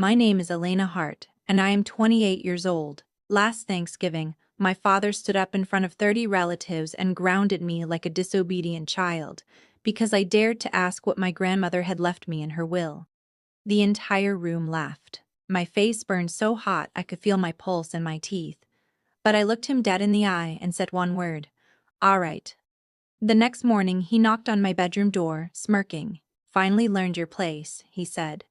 My name is Elena Hart, and I am 28 years old. Last Thanksgiving, my father stood up in front of 30 relatives and grounded me like a disobedient child because I dared to ask what my grandmother had left me in her will. The entire room laughed. My face burned so hot I could feel my pulse in my teeth. But I looked him dead in the eye and said one word: "All right." The next morning, he knocked on my bedroom door, smirking. "Finally learned your place," he said.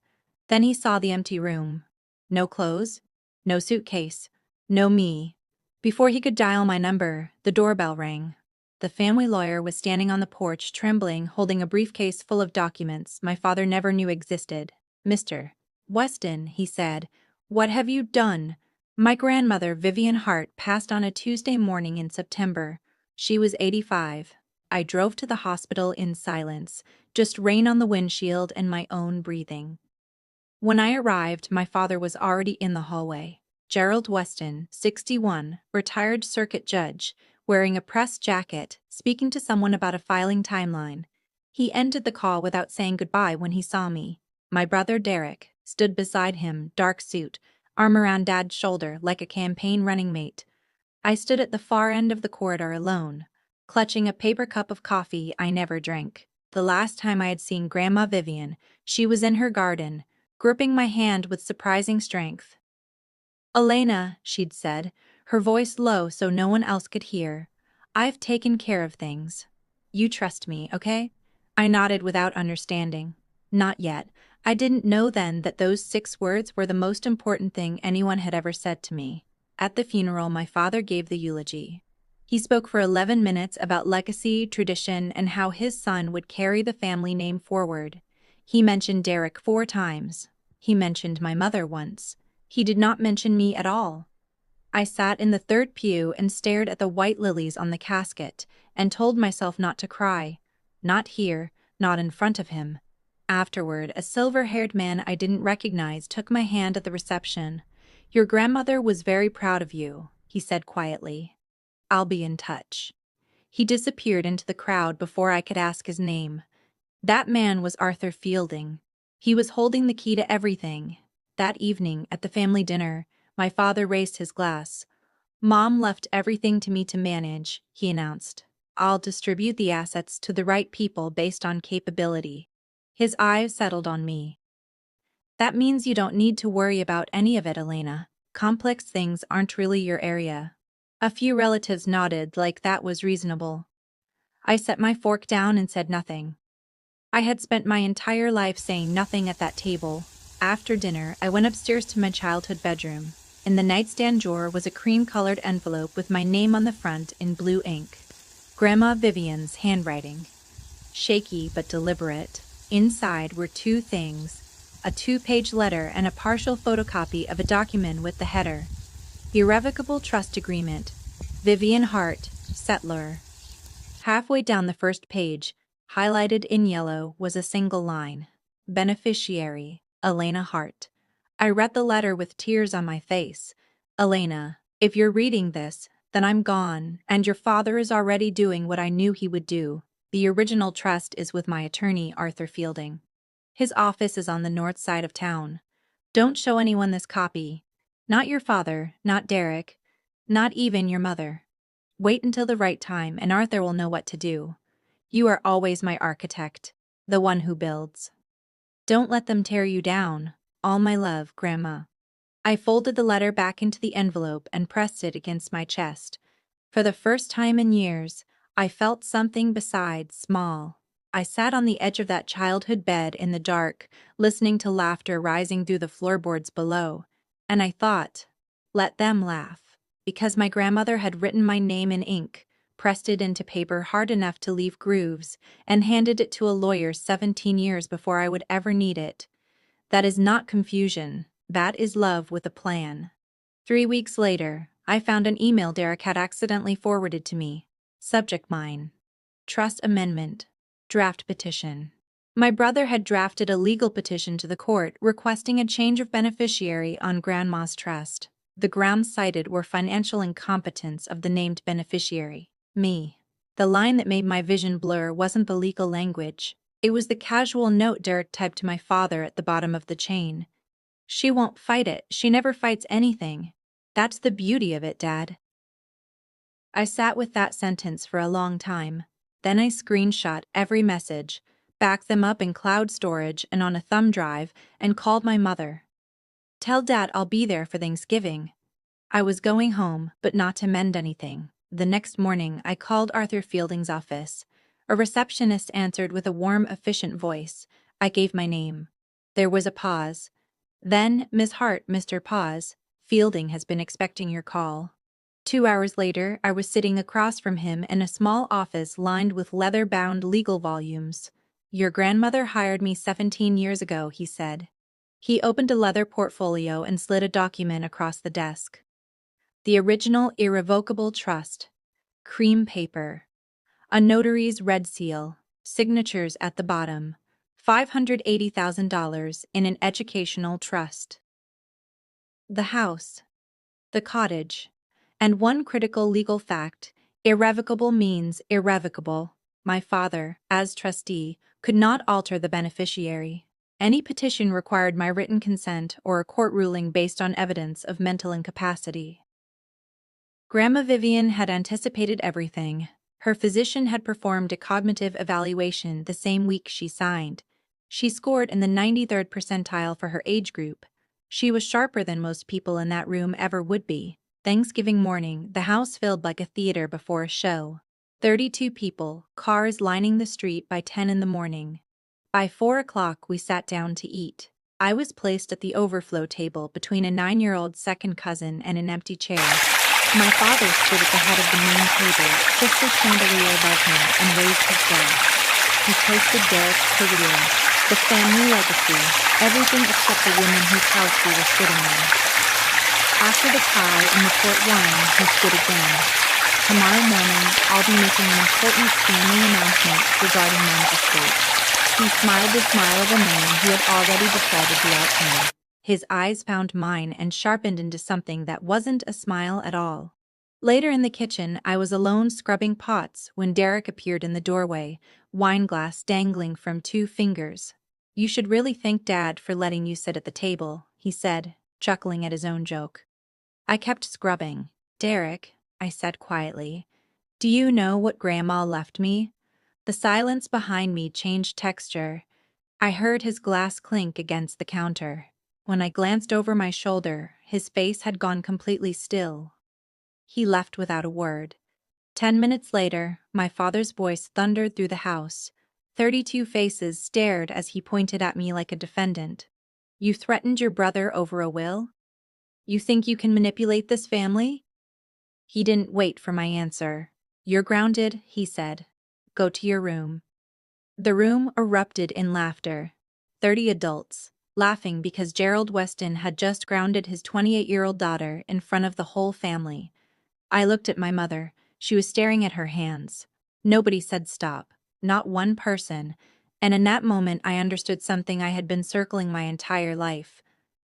Then he saw the empty room. No clothes, no suitcase, no me. Before he could dial my number, the doorbell rang. The family lawyer was standing on the porch, trembling, holding a briefcase full of documents my father never knew existed. "Mr. Weston," he said, "what have you done?" My grandmother, Vivian Hart, passed on a Tuesday morning in September. She was 85. I drove to the hospital in silence, just rain on the windshield and my own breathing. When I arrived, my father was already in the hallway. Gerald Weston, 61, retired circuit judge, wearing a pressed jacket, speaking to someone about a filing timeline. He ended the call without saying goodbye when he saw me. My brother Derek stood beside him, dark suit, arm around Dad's shoulder like a campaign running mate. I stood at the far end of the corridor alone, clutching a paper cup of coffee I never drank. The last time I had seen Grandma Vivian, she was in her garden, gripping my hand with surprising strength. "Elena," she'd said, her voice low so no one else could hear, "I've taken care of things. You trust me, okay?" I nodded without understanding. Not yet. I didn't know then that those 6 words were the most important thing anyone had ever said to me. At the funeral, my father gave the eulogy. He spoke for 11 minutes about legacy, tradition, and how his son would carry the family name forward. He mentioned Derek 4 times. He mentioned my mother once. He did not mention me at all. I sat in the third pew and stared at the white lilies on the casket and told myself not to cry. Not here, not in front of him. Afterward, a silver-haired man I didn't recognize took my hand at the reception. "Your grandmother was very proud of you," he said quietly. "I'll be in touch." He disappeared into the crowd before I could ask his name. That man was Arthur Fielding. He was holding the key to everything. That evening, at the family dinner, my father raised his glass. "Mom left everything to me to manage," he announced. "I'll distribute the assets to the right people based on capability." His eyes settled on me. "That means you don't need to worry about any of it, Elena. Complex things aren't really your area." A few relatives nodded like that was reasonable. I set my fork down and said nothing. I had spent my entire life saying nothing at that table. After dinner, I went upstairs to my childhood bedroom. In the nightstand drawer was a cream-colored envelope with my name on the front in blue ink. Grandma Vivian's handwriting. Shaky but deliberate. Inside were 2 things: a 2-page letter and a partial photocopy of a document with the header: Irrevocable Trust Agreement, Vivian Hart, Settler. Halfway down the first page, highlighted in yellow, was a single line: Beneficiary, Elena Hart. I read the letter with tears on my face. "Elena, if you're reading this, then I'm gone, and your father is already doing what I knew he would do. The original trust is with my attorney, Arthur Fielding. His office is on the north side of town. Don't show anyone this copy. Not your father, not Derek, not even your mother. Wait until the right time and Arthur will know what to do. You are always my architect, the one who builds. Don't let them tear you down. All my love, Grandma." I folded the letter back into the envelope and pressed it against my chest. For the first time in years, I felt something besides small. I sat on the edge of that childhood bed in the dark, listening to laughter rising through the floorboards below, and I thought, let them laugh, because my grandmother had written my name in ink, pressed it into paper hard enough to leave grooves, and handed it to a lawyer 17 years before I would ever need it. That is not confusion. That is love with a plan. 3 weeks later, I found an email Derek had accidentally forwarded to me. Subject line: Trust Amendment. Draft Petition. My brother had drafted a legal petition to the court requesting a change of beneficiary on Grandma's trust. The grounds cited were financial incompetence of the named beneficiary, me. The line that made my vision blur wasn't the legal language. It was the casual note Derek typed to my father at the bottom of the chain. She won't fight it. She never fights anything. That's the beauty of it, Dad. I sat with that sentence for a long time. Then I screenshot every message, backed them up in cloud storage and on a thumb drive, and called my mother. Tell Dad I'll be there for Thanksgiving. I was going home, but not to mend anything. The next morning, I called Arthur Fielding's office. A receptionist answered with a warm, efficient voice. I gave my name. There was a pause. Then, Miss Hart, Mr. Pause, Fielding has been expecting your call. 2 hours later, I was sitting across from him in a small office lined with leather-bound legal volumes. Your grandmother hired me 17 years ago, he said. He opened a leather portfolio and slid a document across the desk. The original irrevocable trust. Cream paper. A notary's red seal. Signatures at the bottom. $580,000 in an educational trust. The house. The cottage. And one critical legal fact: irrevocable means irrevocable. My father, as trustee, could not alter the beneficiary. Any petition required my written consent or a court ruling based on evidence of mental incapacity. Grandma Vivian had anticipated everything. Her physician had performed a cognitive evaluation the same week she signed. She scored in the 93rd percentile for her age group. She was sharper than most people in that room ever would be. Thanksgiving morning, the house filled like a theater before a show. 32 people, cars lining the street by 10 in the morning. By 4 o'clock, we sat down to eat. I was placed at the overflow table between a 9-year-old second cousin and an empty chair. My father stood at the head of the main table, just a chandelier above him, and raised his glass. He toasted Derek's career, the family legacy, everything except the woman whose house we were sitting in. After the pie and the port wine, he stood again. Tomorrow morning, I'll be making an important family announcement regarding Mom's estate. He smiled the smile of a man who had already decided the outcome. His eyes found mine and sharpened into something that wasn't a smile at all. Later in the kitchen, I was alone scrubbing pots when Derek appeared in the doorway, wineglass dangling from 2 fingers. You should really thank Dad for letting you sit at the table, he said, chuckling at his own joke. I kept scrubbing. Derek, I said quietly, do you know what Grandma left me? The silence behind me changed texture. I heard his glass clink against the counter. When I glanced over my shoulder, his face had gone completely still. He left without a word. 10 minutes later, my father's voice thundered through the house. 32 faces stared as he pointed at me like a defendant. You threatened your brother over a will? You think you can manipulate this family? He didn't wait for my answer. You're grounded, he said. Go to your room. The room erupted in laughter. 30 adults, laughing because Gerald Weston had just grounded his 28-year-old daughter in front of the whole family. I looked at my mother. She was staring at her hands. Nobody said stop, not one person, and in that moment I understood something I had been circling my entire life.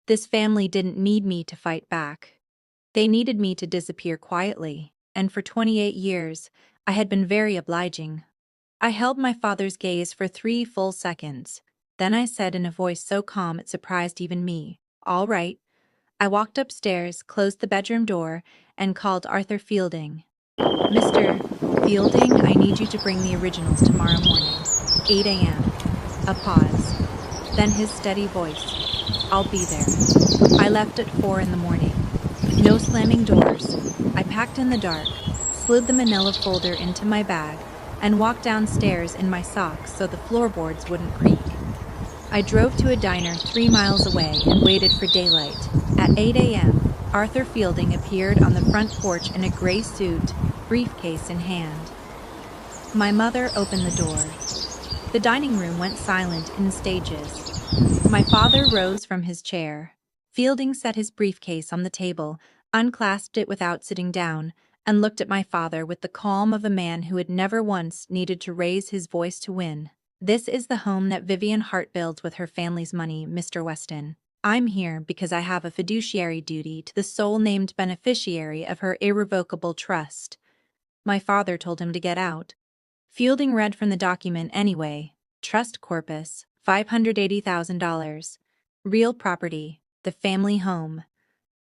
This family didn't need me to fight back. They needed me to disappear quietly, and for 28 years, I had been very obliging. I held my father's gaze for 3 full seconds. Then I said in a voice so calm it surprised even me, all right. I walked upstairs, closed the bedroom door, and called Arthur Fielding. Mr. Fielding, I need you to bring the originals tomorrow morning, 8 a.m. A pause. Then his steady voice. I'll be there. I left at 4 in the morning. No slamming doors. I packed in the dark, slid the manila folder into my bag, and walked downstairs in my socks so the floorboards wouldn't creak. I drove to a diner 3 miles away and waited for daylight. At 8 a.m., Arthur Fielding appeared on the front porch in a gray suit, briefcase in hand. My mother opened the door. The dining room went silent in stages. My father rose from his chair. Fielding set his briefcase on the table, unclasped it without sitting down, and looked at my father with the calm of a man who had never once needed to raise his voice to win. This is the home that Vivian Hart builds with her family's money, Mr. Weston. I'm here because I have a fiduciary duty to the sole named beneficiary of her irrevocable trust. My father told him to get out. Fielding read from the document anyway. Trust corpus, $580,000. Real property, the family home.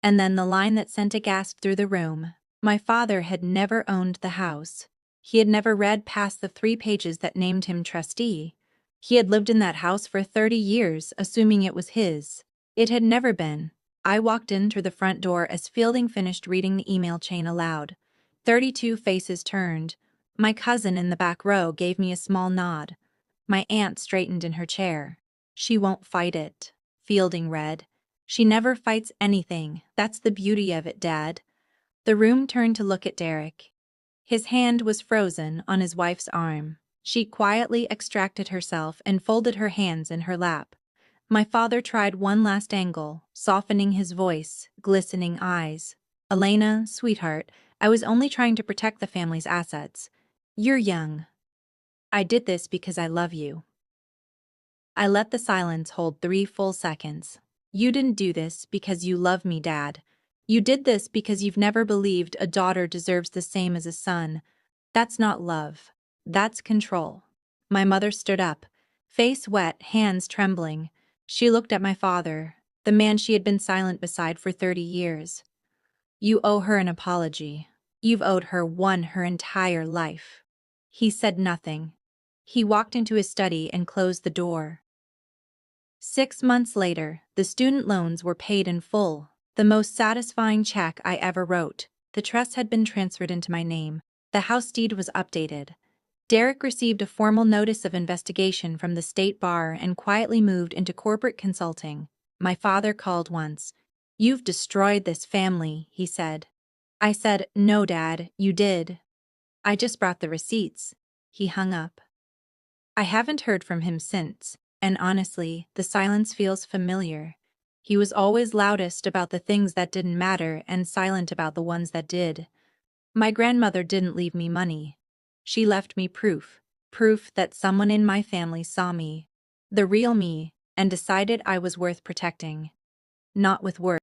And then the line that sent a gasp through the room. My father had never owned the house. He had never read past the 3 pages that named him trustee. He had lived in that house for 30 years, assuming it was his. It had never been. I walked in through the front door as Fielding finished reading the email chain aloud. 32 faces turned. My cousin in the back row gave me a small nod. My aunt straightened in her chair. She won't fight it. Fielding read. She never fights anything. That's the beauty of it, Dad. The room turned to look at Derek. His hand was frozen on his wife's arm. She quietly extracted herself and folded her hands in her lap. My father tried one last angle, softening his voice, glistening eyes. Elena, sweetheart, I was only trying to protect the family's assets. You're young. I did this because I love you. I let the silence hold 3 full seconds. You didn't do this because you love me, Dad. You did this because you've never believed a daughter deserves the same as a son. That's not love. That's control. My mother stood up, face wet, hands trembling. She looked at my father, the man she had been silent beside for 30 years. You owe her an apology. You've owed her one her entire life. He said nothing. He walked into his study and closed the door. 6 months later, the student loans were paid in full. The most satisfying check I ever wrote. The trust had been transferred into my name. The house deed was updated. Derek received a formal notice of investigation from the state bar and quietly moved into corporate consulting. My father called once. You've destroyed this family, he said. I said, no, Dad, you did. I just brought the receipts. He hung up. I haven't heard from him since. And honestly, the silence feels familiar. He was always loudest about the things that didn't matter and silent about the ones that did. My grandmother didn't leave me money. She left me proof that someone in my family saw me, the real me, and decided I was worth protecting. Not with words.